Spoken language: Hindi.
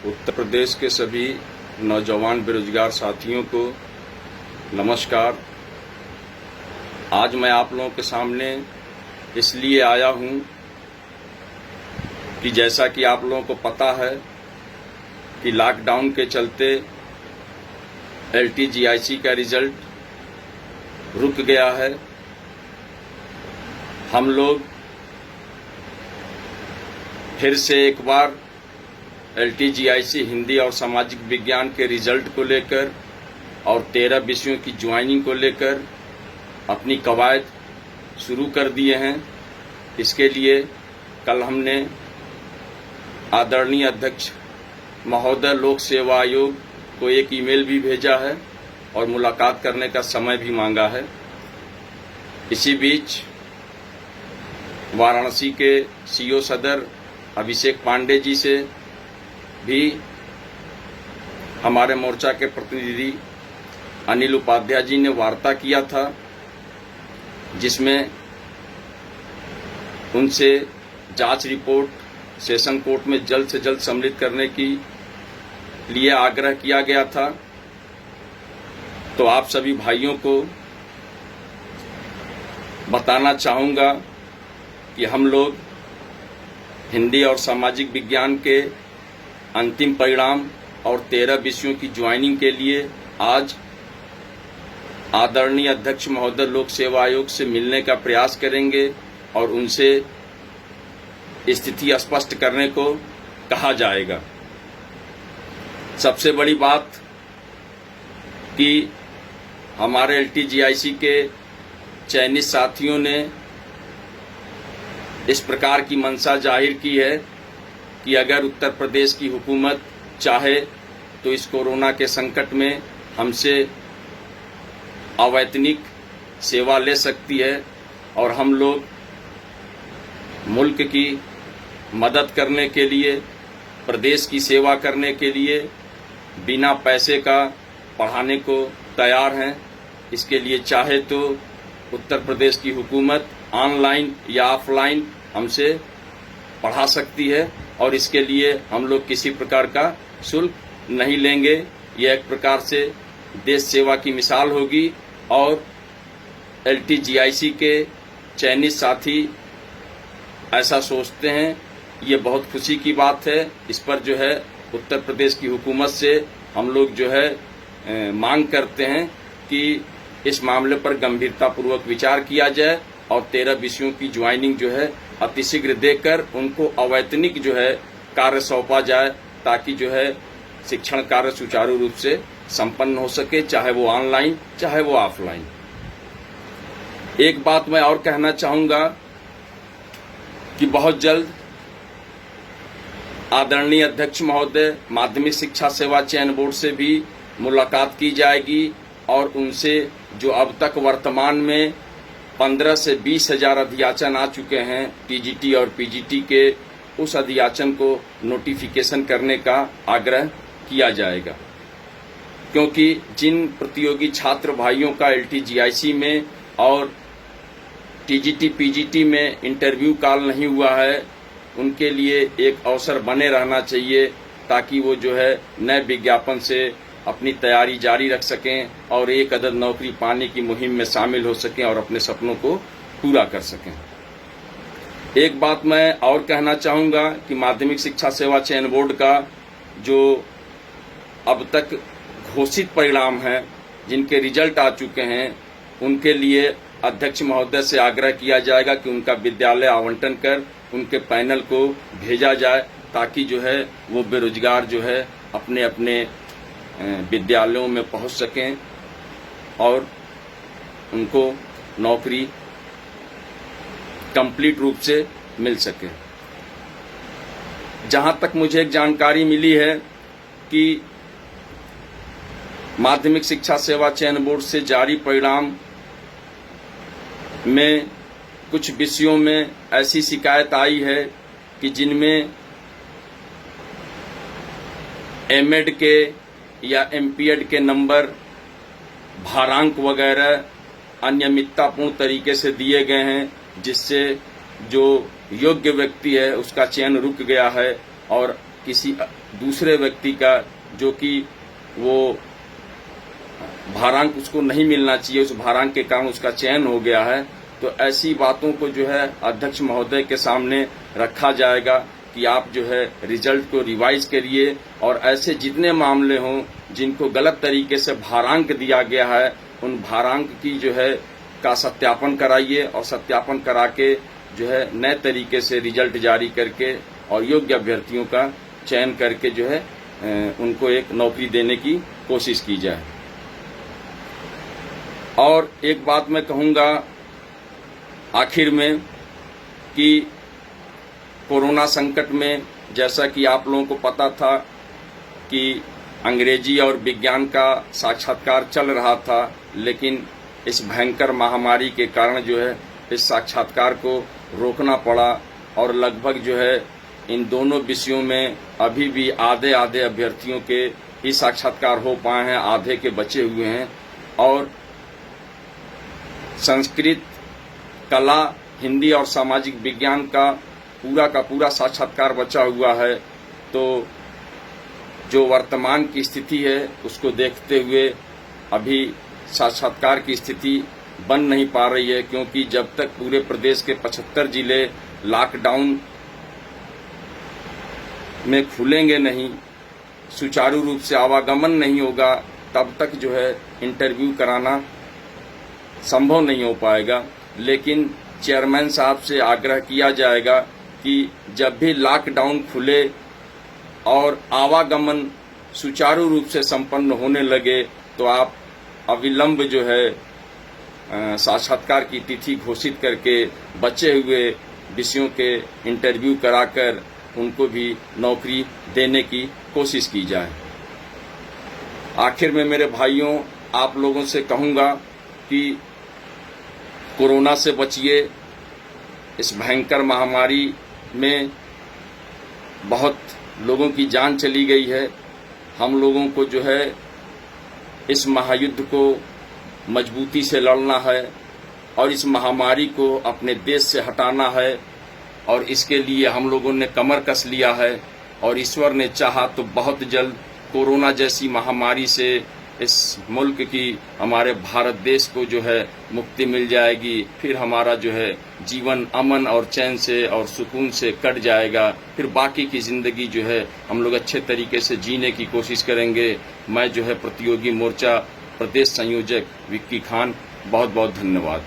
उत्तर प्रदेश के सभी नौजवान बेरोजगार साथियों को नमस्कार। आज मैं आप लोगों के सामने इसलिए आया हूं कि जैसा कि आप लोगों को पता है कि लॉकडाउन के चलते LTGIC का रिजल्ट रुक गया है। हम लोग फिर से एक बार LTGIC हिंदी और सामाजिक विज्ञान के रिजल्ट को लेकर और 13 विषयों की ज्वाइनिंग को लेकर अपनी कवायद शुरू कर दिए हैं। इसके लिए कल हमने आदरणीय अध्यक्ष महोदय लोक सेवा आयोग को एक ईमेल भी भेजा है और मुलाकात करने का समय भी मांगा है। इसी बीच वाराणसी के CO सदर अभिषेक पांडे जी से भी हमारे मोर्चा के प्रतिनिधि अनिल उपाध्याय जी ने वार्ता किया था, जिसमें उनसे जांच रिपोर्ट सेशन कोर्ट में जल्द से जल्द सम्मिलित करने की लिए आग्रह किया गया था। तो आप सभी भाइयों को बताना चाहूँगा कि हम लोग हिंदी और सामाजिक विज्ञान के अंतिम परिणाम और 13 विषयों की ज्वाइनिंग के लिए आज आदरणीय अध्यक्ष महोदय लोक सेवा आयोग से मिलने का प्रयास करेंगे और उनसे स्थिति स्पष्ट करने को कहा जाएगा। सबसे बड़ी बात कि हमारे LTGIC के चयनित साथियों ने इस प्रकार की मंशा जाहिर की है कि अगर उत्तर प्रदेश की हुकूमत चाहे तो इस कोरोना के संकट में हमसे अवैतनिक सेवा ले सकती है और हम लोग मुल्क की मदद करने के लिए, प्रदेश की सेवा करने के लिए बिना पैसे का पढ़ाने को तैयार हैं। इसके लिए चाहे तो उत्तर प्रदेश की हुकूमत ऑनलाइन या ऑफलाइन हमसे पढ़ा सकती है और इसके लिए हम लोग किसी प्रकार का शुल्क नहीं लेंगे। यह एक प्रकार से देश सेवा की मिसाल होगी और LTGIC के चयनित साथी ऐसा सोचते हैं। ये बहुत खुशी की बात है। इस पर जो है उत्तर प्रदेश की हुकूमत से हम लोग जो है मांग करते हैं कि इस मामले पर गंभीरतापूर्वक विचार किया जाए और 13 विषयों की ज्वाइनिंग जो है अतिशीघ्र देकर उनको अवैतनिक जो है कार्य सौंपा जाए, ताकि जो है शिक्षण कार्य सुचारू रूप से संपन्न हो सके, चाहे वो ऑनलाइन चाहे वो ऑफलाइन। एक बात मैं और कहना चाहूंगा कि बहुत जल्द आदरणीय अध्यक्ष महोदय माध्यमिक शिक्षा सेवा चयन बोर्ड से भी मुलाकात की जाएगी और उनसे जो अब तक वर्तमान में 15 से 20 हजार अध्याचन आ चुके हैं TGT और PGT के, उस अध्याचन को नोटिफिकेशन करने का आग्रह किया जाएगा। क्योंकि जिन प्रतियोगी छात्र भाइयों का LTGIC में और TGT PGT में इंटरव्यू कॉल नहीं हुआ है, उनके लिए एक अवसर बने रहना चाहिए, ताकि वो जो है नए विज्ञापन से अपनी तैयारी जारी रख सकें और एक अदद नौकरी पाने की मुहिम में शामिल हो सकें और अपने सपनों को पूरा कर सकें। एक बात मैं और कहना चाहूँगा कि माध्यमिक शिक्षा सेवा चयन बोर्ड का जो अब तक घोषित परिणाम हैं, जिनके रिजल्ट आ चुके हैं, उनके लिए अध्यक्ष महोदय से आग्रह किया जाएगा कि उनका विद्यालय आवंटन कर उनके पैनल को भेजा जाए, ताकि जो है वो बेरोजगार जो है अपने अपने विद्यालयों में पहुंच सकें और उनको नौकरी कंप्लीट रूप से मिल सके। जहां तक मुझे एक जानकारी मिली है कि माध्यमिक शिक्षा सेवा चयन बोर्ड से जारी परिणाम में कुछ विषयों में ऐसी शिकायत आई है कि जिनमें एमएड के या एमपीएड के नंबर, भारांक वगैरह अनियमिततापूर्ण तरीके से दिए गए हैं, जिससे जो योग्य व्यक्ति है उसका चयन रुक गया है और किसी दूसरे व्यक्ति का, जो कि वो भारांक उसको नहीं मिलना चाहिए, उस भारांक के कारण उसका चयन हो गया है, तो ऐसी बातों को जो है अध्यक्ष महोदय के सामने रखा जाएगा कि आप जो है रिजल्ट को रिवाइज करिए और ऐसे जितने मामले हों जिनको गलत तरीके से भारांक दिया गया है, उन भारांक की जो है का सत्यापन कराइए और सत्यापन करा के जो है नए तरीके से रिजल्ट जारी करके और योग्य अभ्यर्थियों का चयन करके जो है उनको एक नौकरी देने की कोशिश की जाए। और एक बात मैं कहूँगा आखिर में कि कोरोना संकट में, जैसा कि आप लोगों को पता था कि अंग्रेजी और विज्ञान का साक्षात्कार चल रहा था, लेकिन इस भयंकर महामारी के कारण जो है इस साक्षात्कार को रोकना पड़ा और लगभग जो है इन दोनों विषयों में अभी भी आधे अभ्यर्थियों के ही साक्षात्कार हो पाए हैं, आधे के बचे हुए हैं। और संस्कृत, कला, हिंदी और सामाजिक विज्ञान का पूरा साक्षात्कार बचा हुआ है। तो जो वर्तमान की स्थिति है उसको देखते हुए अभी साक्षात्कार की स्थिति बन नहीं पा रही है, क्योंकि जब तक पूरे प्रदेश के 75 जिले लॉकडाउन में खुलेंगे नहीं, सुचारू रूप से आवागमन नहीं होगा, तब तक जो है इंटरव्यू कराना संभव नहीं हो पाएगा। लेकिन चेयरमैन साहब से आग्रह किया जाएगा कि जब भी लॉकडाउन खुले और आवागमन सुचारू रूप से संपन्न होने लगे तो आप अविलंब जो है साक्षात्कार की तिथि घोषित करके बचे हुए विषयों के इंटरव्यू कराकर उनको भी नौकरी देने की कोशिश की जाए। आखिर में मेरे भाइयों, आप लोगों से कहूँगा कि कोरोना से बचिए। इस भयंकर महामारी में बहुत लोगों की जान चली गई है। हम लोगों को जो है इस महायुद्ध को मजबूती से लड़ना है और इस महामारी को अपने देश से हटाना है, और इसके लिए हम लोगों ने कमर कस लिया है और ईश्वर ने चाहा तो बहुत जल्द कोरोना जैसी महामारी से इस मुल्क की, हमारे भारत देश को जो है मुक्ति मिल जाएगी। फिर हमारा जो है जीवन अमन और चैन से और सुकून से कट जाएगा। फिर बाकी की ज़िंदगी जो है हम लोग अच्छे तरीके से जीने की कोशिश करेंगे। मैं जो है प्रतियोगी मोर्चा प्रदेश संयोजक विक्की खान, बहुत बहुत धन्यवाद।